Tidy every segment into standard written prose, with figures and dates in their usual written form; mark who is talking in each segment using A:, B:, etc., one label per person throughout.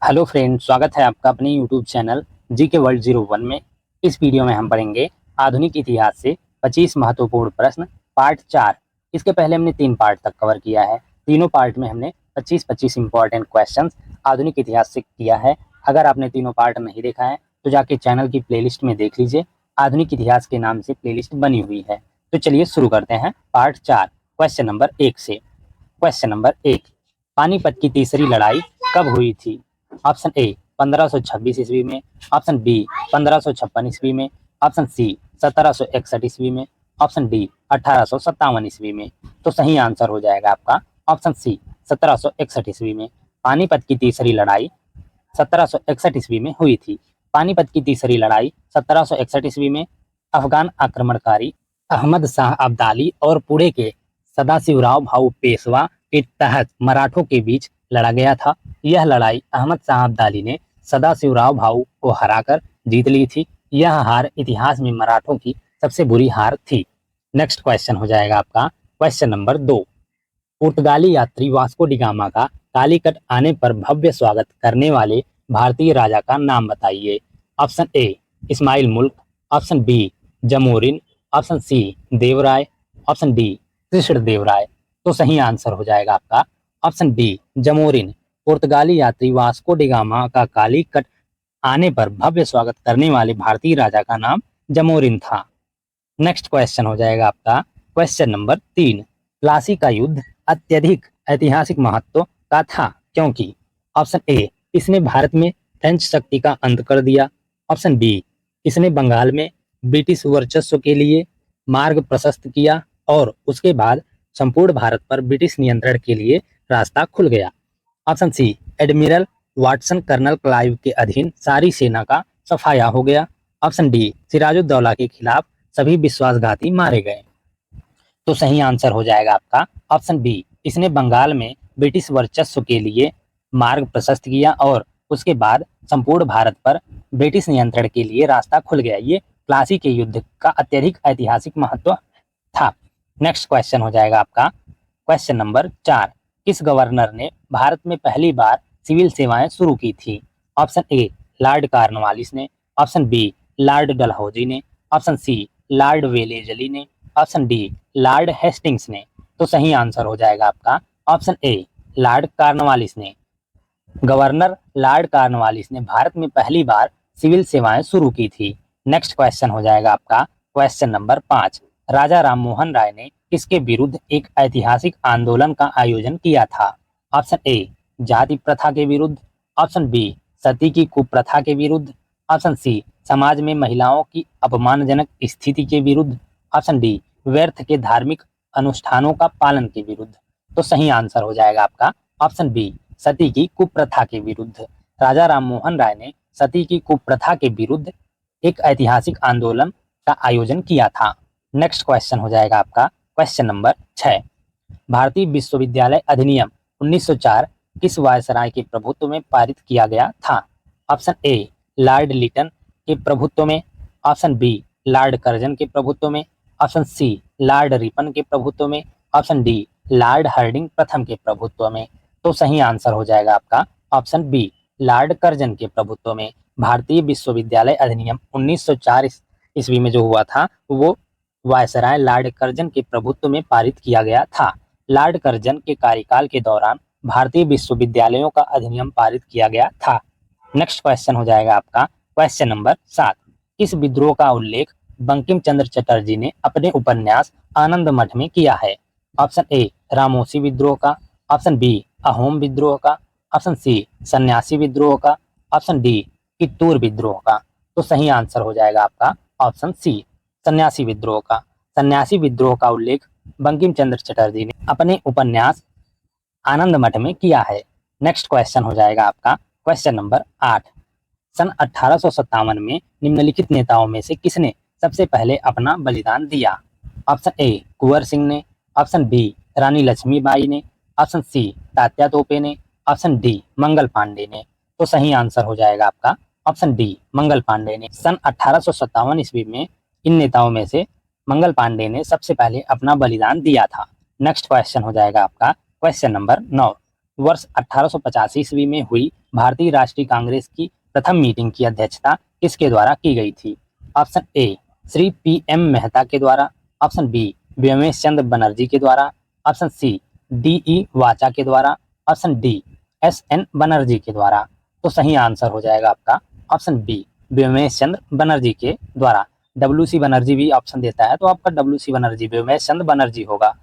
A: Hello friend, स्वागत है आपका अपने यूट्यूब चैनल जी के वर्ल्ड 01 में। इस वीडियो में हम पढ़ेंगे आधुनिक इतिहास से 25 महत्वपूर्ण प्रश्न, पार्ट 4। इसके पहले हमने 3 पार्ट तक कवर किया है। तीनों पार्ट में हमने 25-25 इंपॉर्टेंट क्वेश्चंस आधुनिक इतिहास से किया है। अगर आपने तीनों पार्ट नहीं देखा है तो जाके चैनल की प्लेलिस्ट में देख लीजिए। आधुनिक इतिहास के नाम से प्लेलिस्ट बनी हुई है। तो चलिए शुरू करते हैं पार्ट 4 क्वेश्चन नंबर 1 से। क्वेश्चन नंबर 1, पानीपत की तीसरी लड़ाई कब हुई थी? ऑप्शन ए 1526 ईस्वी में, ऑप्शन बी 1556 ईस्वी में, ऑप्शन सी 1761 ईस्वी में, ऑप्शन डी 1857 ईस्वी में। तो सही आंसर हो जाएगा आपका ऑप्शन सी 1761 ईस्वी में। पानीपत की तीसरी लड़ाई 1761 ईस्वी में हुई थी। पानीपत की तीसरी लड़ाई 1761 ईस्वी में अफगान आक्रमणकारी अहमद शाह अब्दाली और पुणे के सदाशिवराव भाऊ पेशवा के तहत मराठों के बीच लड़ा गया था। यह लड़ाई अहमद शाह अब्दाली ने सदाशिवराव भाऊ को हराकर जीत ली थी। यह हार इतिहास में मराठों की सबसे बुरी हार थी। नेक्स्ट क्वेश्चन हो जाएगा आपका क्वेश्चन नंबर 2। पुर्तगाली यात्री वास्को डी गामा का कालीकट आने पर भव्य स्वागत करने वाले भारतीय राजा का नाम बताइए। Option A Ismail Mulk, option B Zamorin, option C Devaraya, option D Krishna Devaraya. तो सही आंसर हो जाएगा आपका ऑप्शन बी जमोरिन। पुर्तगाली यात्री वास्को डी गामा का कालीकट आने पर भव्य स्वागत करने वाले भारतीय राजा का नाम जमोरिन था। नेक्स्ट क्वेश्चन हो जाएगा आपका क्वेश्चन नंबर 3। प्लासी का युद्ध अत्यधिक ऐतिहासिक महत्व का था क्योंकि? ऑप्शन ए इसने भारत में फ्रेंच शक्ति का अंत कर दिया, ऑप्शन बी इसने बंगाल में ब्रिटिश वर्चस्व के लिए मार्ग प्रशस्त किया और उसके बाद संपूर्ण भारत पर ब्रिटिश नियंत्रण के लिए रास्ता खुल गया, option C admiral Watson colonel Clive के अधीन सारी सेना का सफाया हो गया, ऑप्शन डी सिराजुद्दौला के खिलाफ सभी विश्वासघाती मारे गए। तो सही आंसर हो जाएगा आपका ऑप्शन बी इसने बंगाल में ब्रिटिश वर्चस्व के लिए मार्ग प्रशस्त किया और उसके बाद संपूर्ण भारत पर ब्रिटिश नियंत्रण के लिए रास्ता खुल गया। ये प्लासी के युद्ध का अत्यधिक ऐतिहासिक महत्व था। नेक्स्ट क्वेश्चन हो जाएगा आपका क्वेश्चन नंबर 4। किस गवर्नर ने भारत में पहली बार सिविल सेवाएं शुरू की थी? ऑप्शन ए लॉर्ड कॉर्नवालिस ने, ऑप्शन बी लॉर्ड डलहौजी ने, ऑप्शन सी लॉर्ड वेलेजली ने, ऑप्शन डी लॉर्ड हेस्टिंग्स ने। तो सही आंसर हो जाएगा आपका ऑप्शन ए लॉर्ड कॉर्नवालिस ने। गवर्नर लॉर्ड कॉर्नवालिस ने भारत में पहली बार सिविल सेवाएं शुरू की थी। नेक्स्ट क्वेश्चन हो जाएगा आपका क्वेश्चन नंबर 5। राजा राममोहन राय ने किसके विरुद्ध एक ऐतिहासिक आंदोलन का आयोजन किया था? ऑप्शन ए जाति प्रथा के विरुद्ध, ऑप्शन बी सती की कुप्रथा के विरुद्ध, ऑप्शन सी समाज में महिलाओं की अपमानजनक स्थिति के विरुद्ध, ऑप्शन डी व्यर्थ के धार्मिक अनुष्ठानों का पालन के विरुद्ध। तो सही आंसर हो जाएगा आपका ऑप्शन बी सती की कुप्रथा के विरुद्ध। राजा राममोहन राय ने सती की कुप्रथा के विरुद्ध एक ऐतिहासिक आंदोलन का आयोजन किया था। नेक्स्ट क्वेश्चन हो जाएगा आपका क्वेश्चन नंबर 6। भारतीय विश्वविद्यालय अधिनियम 1904 किस वायसराय के प्रभुत्व में पारित किया गया था? ऑप्शन ए लॉर्ड लिटन के प्रभुत्व में, ऑप्शन बी लॉर्ड कर्जन के प्रभुत्व में, ऑप्शन सी लॉर्ड रिपन के प्रभुत्व में, ऑप्शन डी लॉर्ड हार्डिंग प्रथम के प्रभुत्व में। तो सही आंसर हो जाएगा आपका ऑप्शन बी लॉर्ड कर्जन के प्रभुत्व में। भारतीय विश्वविद्यालय अधिनियम 1904 ईस्वी में जो हुआ था वो वायसराय लॉर्ड कर्जन के प्रभुत्व में पारित किया गया था। लॉर्ड कर्जन के कार्यकाल के दौरान भारतीय विश्वविद्यालयों का अधिनियम पारित किया गया था। नेक्स्ट क्वेश्चन हो जाएगा आपका क्वेश्चन नंबर 7। किस विद्रोह का उल्लेख बंकिम चंद्र चटर्जी ने अपने उपन्यास आनंद मठ में किया है? ऑप्शन ए रामोसी विद्रोह का, ऑप्शन बी अहोम विद्रोह का, ऑप्शन सी सन्यासी विद्रोह का, ऑप्शन डी कित्तूर विद्रोह का। तो सही आंसर हो जाएगा आपका ऑप्शन सी सन्यासी विद्रोह का। सन्यासी विद्रोह का उल्लेख बंकिम चंद्र चटर्जी ने अपने उपन्यास आनंद मठ में किया है। नेक्स्ट क्वेश्चन हो जाएगा आपका क्वेश्चन नंबर 8। सन 1857 में निम्नलिखित नेताओं में से किसने सबसे पहले अपना बलिदान दिया? ऑप्शन ए कुंवर सिंह ने, ऑप्शन बी रानी लक्ष्मीबाई ने, ऑप्शन सी तात्या तोपे ने, ऑप्शन डी मंगल पांडे ने। तो सही आंसर हो जाएगा आपका ऑप्शन डी मंगल पांडे ने। सन 1857 ईस्वी में इन नेताओं में से मंगल पांडे ने सबसे पहले अपना बलिदान दिया था। नेक्स्ट क्वेश्चन हो जाएगा आपका क्वेश्चन नंबर 9। वर्ष 1885 ईस्वी में हुई भारतीय राष्ट्रीय कांग्रेस की प्रथम मीटिंग की अध्यक्षता किसके द्वारा की गई थी? Option A Shri PM Mehta के द्वारा, ऑप्शन बी व्योमेश चंद्र बनर्जी के द्वारा, ऑप्शन सी DE वाचा के द्वारा, ऑप्शन डी SN बनर्जी के द्वारा। तो सही आंसर हो जाएगा आपका ऑप्शन बी व्योमेश चंद्र बनर्जी के द्वारा। WC बनर्जी भी ऑप्शन देता है, तो आपका WC बनर्जी व्योमेश चंद्र बनर्जी होगा।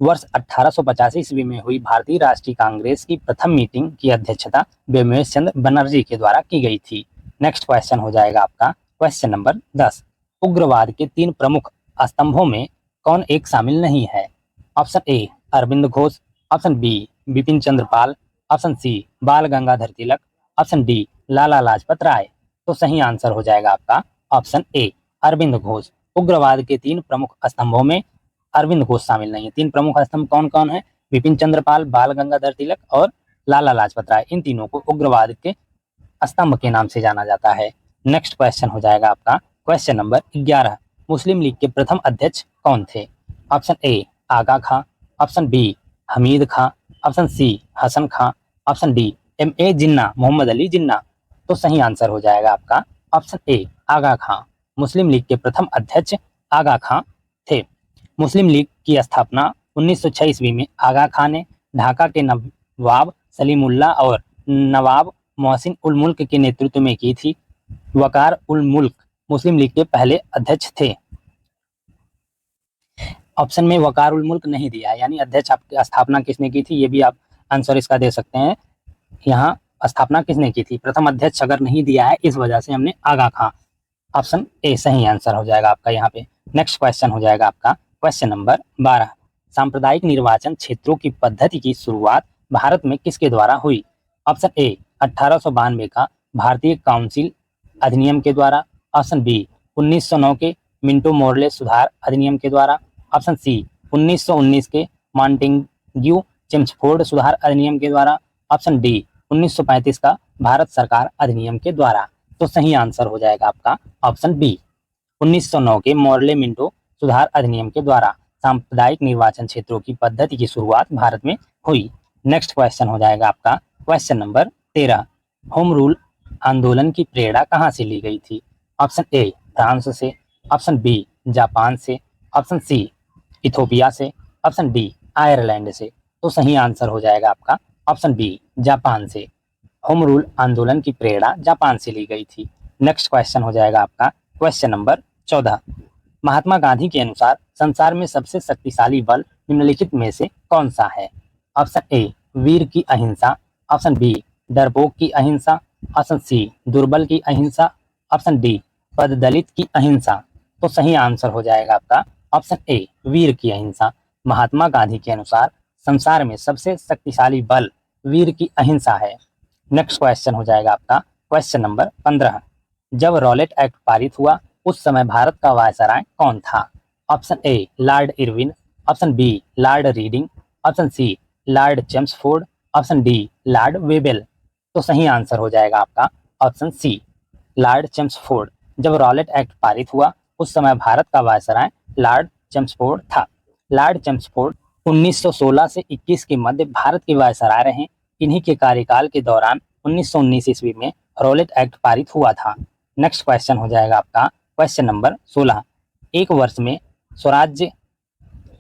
A: वर्ष 1885 ईस्वी में हुई भारतीय राष्ट्रीय कांग्रेस की प्रथम मीटिंग की अध्यक्षता व्योमेश चंद्र बनर्जी के द्वारा की गई थी। नेक्स्ट क्वेश्चन हो जाएगा आपका क्वेश्चन नंबर 10। उग्रवाद के 3 प्रमुख स्तंभों में कौन एक शामिल नहीं है? Option A Arvind Ghosh, option B Bipin Chandra Pal, option C Bal Gangadhar Tilak, option D Lala Lajpat Rai. तो सही आंसर हो जाएगा आपका ऑप्शन ए अरविंद घोष। उग्रवाद के 3 प्रमुख स्तंभों में अरविंद घोष शामिल नहीं है। 3 प्रमुख स्तंभ कौन कौन है? बिपिन चंद्र पाल, बाल गंगाधर तिलक और लाला लाजपत राय। इन तीनों को उग्रवाद के स्तंभ के नाम से जाना जाता है। नेक्स्ट क्वेश्चन हो जाएगा आपका क्वेश्चन नंबर 11। मुस्लिम लीग के प्रथम अध्यक्ष कौन थे? Option A Aga Khan, option B Hamid Khan, option C Hasan Khan, option D MA Jinnah, Mohammad Ali Jinnah. तो सही आंसर हो जाएगा आपका option A Aga Khan. Muslim league के प्रथम अध्यक्ष आगा खां थे। मुस्लिम लीग की स्थापना 1906 ईस्वी में आगा खां ने ढाका के नवाब सलीमुल्लाह और नवाब मोहसिन उल मुल्क के नेतृत्व में की थी। वकार उल मुल्क मुस्लिम लीग के पहले अध्यक्ष थे। ऑप्शन में वकार उल मुल्क नहीं दिया है, यानी अध्यक्ष आपकी स्थापना किसने की थी, ये भी आप आंसर इसका दे सकते हैं। यहाँ स्थापना किसने की थी, प्रथम अध्यक्ष अगर नहीं दिया है, इस वजह से हमने आगा खां। ऑप्शन ए सही आंसर हो जाएगा आपका यहाँ पे। नेक्स्ट क्वेश्चन हो जाएगा आपका क्वेश्चन नंबर 12। सांप्रदायिक निर्वाचन क्षेत्रों की पद्धति की शुरुआत भारत में किसके द्वारा हुई? ऑप्शन ए 1892 का भारतीय काउंसिल अधिनियम के द्वारा, ऑप्शन बी 1909 के मिंटो मोर्ले सुधार अधिनियम के द्वारा, ऑप्शन सी 1919 के मॉन्टेग्यू चेम्सफोर्ड सुधार अधिनियम के द्वारा, ऑप्शन डी 1935 का भारत सरकार अधिनियम के द्वारा। तो सही आंसर हो जाएगा आपका ऑप्शन बी 1909 के मोर्ले मिंटो सुधार अधिनियम के द्वारा सांप्रदायिक निर्वाचन क्षेत्रों की पद्धति की शुरुआत भारत में हुई। नेक्स्ट क्वेश्चन हो जाएगा आपका क्वेश्चन नंबर 13। होम रूल आंदोलन की प्रेरणा कहाँ से ली गई थी? ऑप्शन ए फ्रांस से, ऑप्शन बी जापान से, ऑप्शन सी इथोपिया से, ऑप्शन डी आयरलैंड से। तो सही आंसर हो जाएगा आपका ऑप्शन बी जापान से। होम रूल आंदोलन की प्रेरणा जापान से ली गई थी। नेक्स्ट क्वेश्चन हो जाएगा आपका क्वेश्चन नंबर 14। महात्मा गांधी के अनुसार संसार में सबसे शक्तिशाली बल निम्नलिखित में से कौन सा है? ऑप्शन ए वीर की अहिंसा, ऑप्शन बी डरपोक की अहिंसा, ऑप्शन सी दुर्बल की अहिंसा, ऑप्शन डी पददलित की अहिंसा। तो सही आंसर हो जाएगा आपका ऑप्शन ए वीर की अहिंसा। महात्मा गांधी के अनुसार संसार में सबसे शक्तिशाली बल वीर की अहिंसा है। नेक्स्ट क्वेश्चन हो जाएगा आपका क्वेश्चन नंबर 15। जब रॉलेट एक्ट पारित हुआ उस समय भारत का वायसराय कौन था? Option A Lord Irwin, option B Lord Reading, option C Lord Chelmsford, option D Lord Wavell. तो सही आंसर हो जाएगा आपका ऑप्शन सी लॉर्ड चेम्सफोर्ड। जब रॉलेट एक्ट पारित हुआ उस समय भारत का वायसराय लॉर्ड चेम्सफोर्ड था। लॉर्ड चेम्सफोर्ड 1916 से 21 के मध्य भारत के वायसराय रहे। इन्हीं के कार्यकाल के दौरान 1919 ईस्वी में रॉलेट एक्ट पारित हुआ था। नेक्स्ट क्वेश्चन हो जाएगा आपका क्वेश्चन नंबर 16। एक वर्ष में स्वराज्य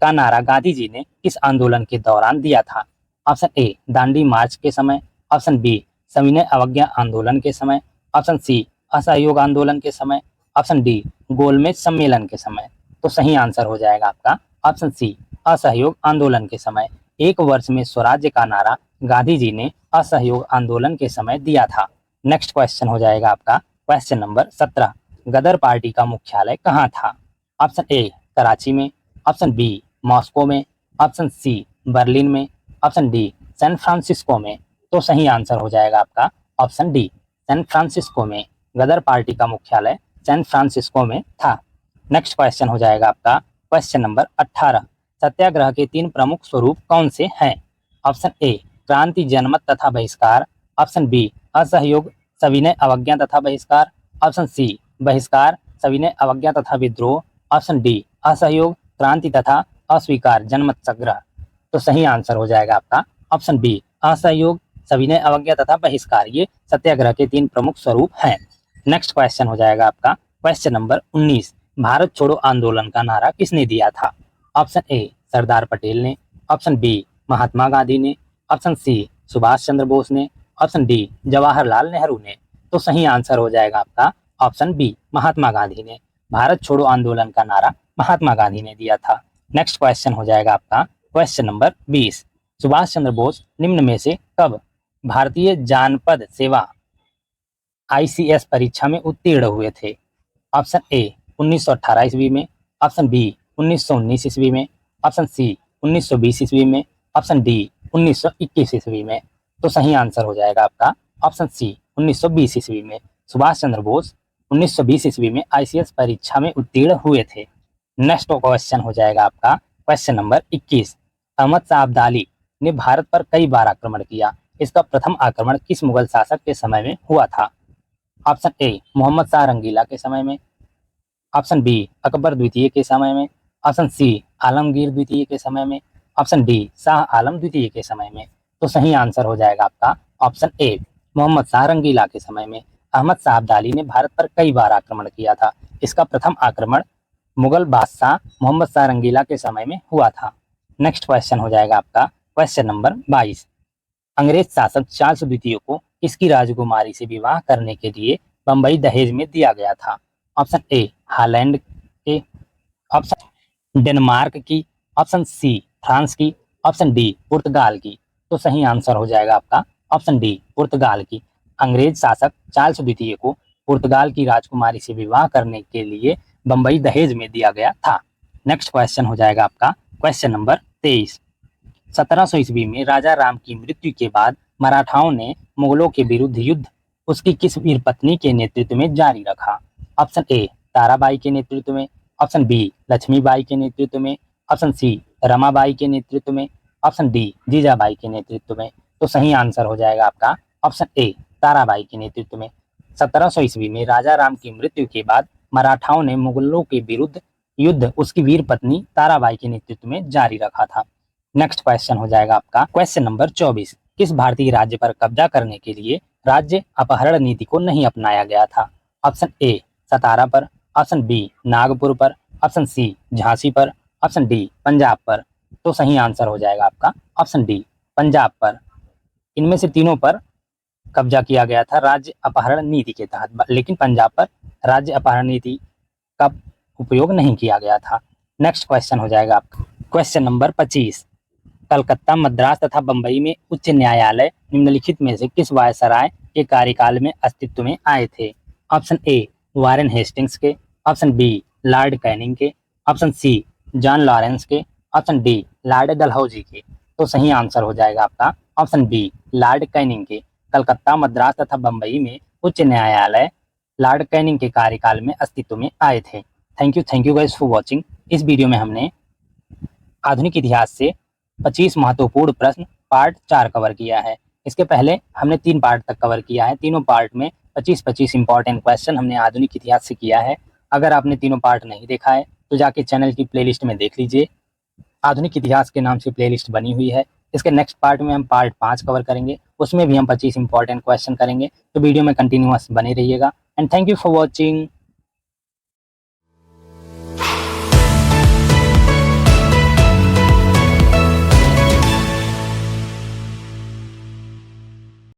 A: का नारा गांधी जी ने किस आंदोलन के दौरान दिया था? ऑप्शन ए दांडी मार्च के समय, ऑप्शन बी सविनय अवज्ञा आंदोलन के समय, ऑप्शन सी असहयोग आंदोलन के समय, ऑप्शन डी गोलमेज सम्मेलन के समय। तो सही आंसर हो जाएगा आपका ऑप्शन सी असहयोग आंदोलन के समय। एक वर्ष में स्वराज्य का नारा गांधी जी ने असहयोग आंदोलन के समय दिया था। नेक्स्ट क्वेश्चन हो जाएगा आपका क्वेश्चन नंबर 17। गदर पार्टी का मुख्यालय कहाँ था? ऑप्शन ए कराची में, ऑप्शन बी मॉस्को में, ऑप्शन सी बर्लिन में, ऑप्शन डी सैन फ्रांसिस्को में। तो सही आंसर हो जाएगा आपका ऑप्शन डी सैन फ्रांसिस्को में। गदर पार्टी का मुख्यालय सैन फ्रांसिस्को में था। नेक्स्ट क्वेश्चन हो जाएगा आपका क्वेश्चन नंबर 18। सत्याग्रह के 3 प्रमुख स्वरूप कौन से हैं? ऑप्शन ए क्रांति, जनमत तथा बहिष्कार, ऑप्शन बी असहयोग, सविनय अवज्ञा तथा बहिष्कार, ऑप्शन सी बहिष्कार, सविनय अवज्ञा तथा विद्रोह, ऑप्शन डी असहयोग, क्रांति तथा अस्वीकार, जनमत सत्याग्रह। तो सही आंसर हो जाएगा आपका ऑप्शन बी असहयोग, सभी ने अवज्ञा तथा बहिष्कार, ये सत्याग्रह के 3 प्रमुख स्वरूप हैं। नेक्स्ट क्वेश्चन हो जाएगा आपका क्वेश्चन नंबर 19। भारत छोड़ो आंदोलन का नारा किसने दिया था? ऑप्शन ए सरदार पटेल ने, ऑप्शन बी महात्मा गांधी ने, ऑप्शन सी सुभाष चंद्र बोस ने, ऑप्शन डी जवाहरलाल नेहरू ने। तो सही आंसर हो जाएगा आपका ऑप्शन बी महात्मा गांधी ने। भारत छोड़ो आंदोलन का नारा महात्मा गांधी ने दिया था। नेक्स्ट क्वेश्चन हो जाएगा आपका क्वेश्चन नंबर 20। सुभाष चंद्र बोस निम्न में से कब भारतीय जानपद सेवा ICS परीक्षा में उत्तीर्ण हुए थे? ऑप्शन ए 1918 ईस्वी में, ऑप्शन बी 1919 ईस्वी में, ऑप्शन सी 1920 ईस्वी में, ऑप्शन डी 1921 ईस्वी में। तो सही आंसर हो जाएगा आपका ऑप्शन सी 1920 ईस्वी में। सुभाष चंद्र बोस 1920 ईस्वी में ICS परीक्षा में उत्तीर्ण हुए थे। नेक्स्ट क्वेश्चन हो जाएगा आपका क्वेश्चन नंबर 21। अहमद शाह अब्दाली ने भारत पर कई बार आक्रमण किया, इसका प्रथम आक्रमण किस मुगल शासक के समय में हुआ था? ऑप्शन ए मोहम्मद शाह रंगीला के समय में, ऑप्शन बी अकबर द्वितीय के समय में, ऑप्शन सी आलमगीर द्वितीय के समय में, ऑप्शन डी शाह आलम द्वितीय के समय में। तो सही आंसर हो जाएगा आपका ऑप्शन ए मोहम्मद शाह रंगीला के समय में। अहमद शाह अब्दाली ने भारत पर कई बार आक्रमण किया था, इसका प्रथम आक्रमण मुगल बादशाह मोहम्मद शाह रंगीला के समय में हुआ था। नेक्स्ट क्वेश्चन हो जाएगा आपका क्वेश्चन नंबर 22। अंग्रेज शासक चार्ल्स द्वितीय को किसकी राजकुमारी से विवाह करने के लिए बंबई दहेज में दिया गया था? ऑप्शन ए हॉलैंड के, ऑप्शन डेनमार्क की, ऑप्शन सी फ्रांस की, ऑप्शन डी पुर्तगाल की। तो सही आंसर हो जाएगा आपका ऑप्शन डी पुर्तगाल की। अंग्रेज शासक चार्ल्स द्वितीय को पुर्तगाल की राजकुमारी से विवाह करने के लिए बंबई दहेज में दिया गया था। नेक्स्ट क्वेश्चन हो जाएगा आपका क्वेश्चन नंबर 23। 1700 ईस्वी में राजा राम की मृत्यु के बाद मराठाओं ने मुगलों के विरुद्ध युद्ध उसकी किस वीर पत्नी के नेतृत्व में जारी रखा? ऑप्शन ए ताराबाई के नेतृत्व में, ऑप्शन बी लक्ष्मीबाई के नेतृत्व में, ऑप्शन सी रमाबाई के नेतृत्व में, ऑप्शन डी जीजाबाई के नेतृत्व में। तो सही आंसर हो जाएगा आपका ऑप्शन ए ताराबाई के नेतृत्व में। 1700 ईस्वी में राजा राम की मृत्यु के बाद मराठाओं ने मुगलों के विरुद्ध युद्ध उसकी वीर पत्नी ताराबाई के नेतृत्व में जारी रखा था। नेक्स्ट क्वेश्चन हो जाएगा आपका क्वेश्चन नंबर 24। किस भारतीय राज्य पर कब्जा करने के लिए राज्य अपहरण नीति को नहीं अपनाया गया था? ऑप्शन ए सतारा पर, ऑप्शन बी नागपुर पर, ऑप्शन सी झांसी पर, ऑप्शन डी पंजाब पर। तो सही आंसर हो जाएगा आपका ऑप्शन डी पंजाब पर। इनमें से तीनों पर कब्जा किया गया था राज्य अपहरण नीति के तहत, लेकिन पंजाब पर राज्य अपहरण नीति का उपयोग नहीं किया गया था। नेक्स्ट क्वेश्चन हो जाएगा आपका क्वेश्चन नंबर 25। कलकत्ता, मद्रास तथा बंबई में उच्च न्यायालय निम्नलिखित में से किस वायसराय के कार्यकाल में अस्तित्व में आए थे? ऑप्शन ए वारेन हेस्टिंग्स के, ऑप्शन बी लॉर्ड कैनिंग के, ऑप्शन सी जॉन लॉरेंस के, ऑप्शन डी लॉर्ड डलहौजी के। तो सही आंसर हो जाएगा आपका ऑप्शन बी लॉर्ड कैनिंग के। कलकत्ता, मद्रास तथा बंबई में उच्च न्यायालय लॉर्ड कैनिंग के कार्यकाल में अस्तित्व में आए थे। Thank you guys for watching. इस वीडियो में हमने आधुनिक इतिहास से 25 महत्वपूर्ण प्रश्न पार्ट 4 कवर किया है। इसके पहले हमने 3 पार्ट तक कवर किया है। तीनों पार्ट में 25-25 इंपॉर्टेंट क्वेश्चन हमने आधुनिक इतिहास से किया है। अगर आपने तीनों पार्ट नहीं देखा है तो जाके चैनल की प्लेलिस्ट में देख लीजिए। आधुनिक इतिहास के नाम से प्लेलिस्ट बनी हुई है। इसके नेक्स्ट पार्ट में हम पार्ट 5 कवर करेंगे, उसमें भी हम 25 इंपॉर्टेंट क्वेश्चन करेंगे। तो वीडियो में कंटिन्यूअस बने रहिएगा and thank you for watching.